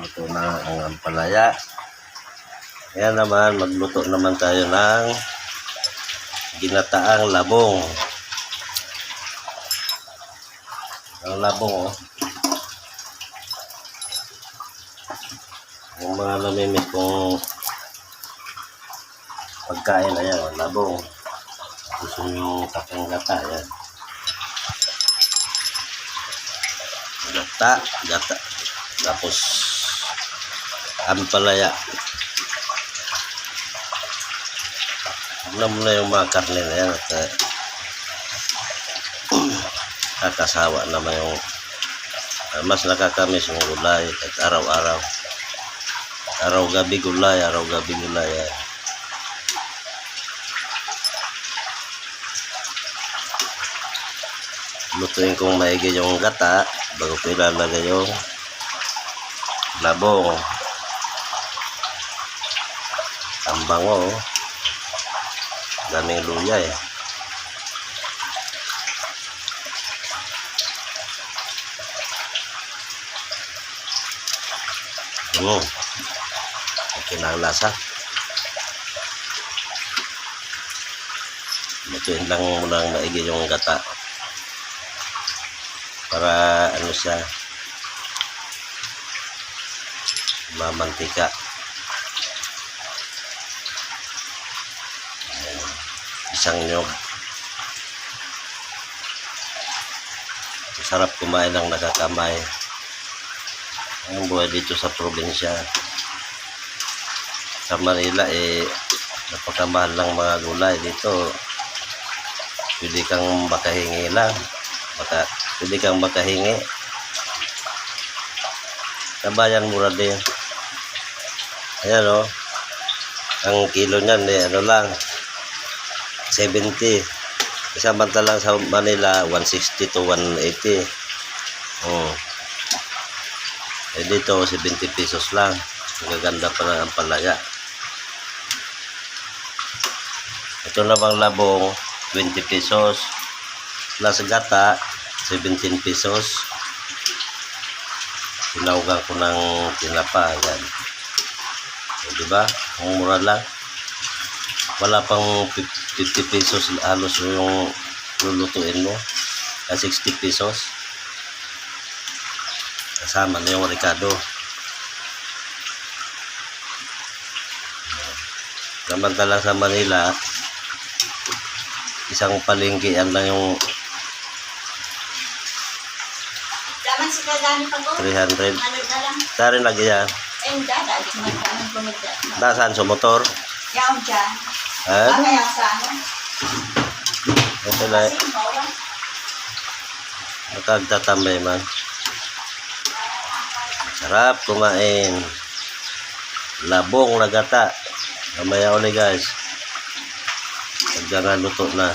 Luto na ang ampalaya. Kaya naman, magluto naman tayo ng ginataang labong. Ang labong, oh. Yung mga namimit kong pagkain, ayan, labong. Gusto nyo takang gata, ayan. Gata. Tapos, ampalaya. Tignan mo na yung mga karne na yan. At kakasawa naman yung mas nakakamiss yung gulay at araw-araw. Araw-gabi gulay. Yan. Lutuin kong maigi yung gata bago ko ilalagay yung labong. Ang bango, daming luya eh. Okay na ang lasa. Lutuin lang muna ang maigi yung gata para ano siya, mamantika. Isang nyog. Sarap kumain ng nakakamay. Ang buhay dito sa probinsya. Sa Manila napakamahal ng mga gulay dito. Pwede kang makahingi lang. Pwede kang makahingi. Sa bayan mura din. Ayan, oh. Ang kilo niyan ano lang, 70. Samantalang sa Manila 160 to 180. Dito 70 pesos lang. Magaganda pa ng ampalaya. Ito namang labong 20 pesos. Plus gata 17 pesos. Tinawgan ko ng tinapa. Yan. Diba? Ang mura lang. Wala pang 50 pesos halos yung lulutuin mo. 60 pesos. Kasama na yung Ricardo. Samantala sa Manila, isang palengkean lang yung 300. Saan lagi yan? Nasaan sa motor? Yaw dyan. Kaya sana. Okay na. Nakagtatambay man. Sarap kumain. Labong na gata. Mamaya ulit guys. Pagka luto na.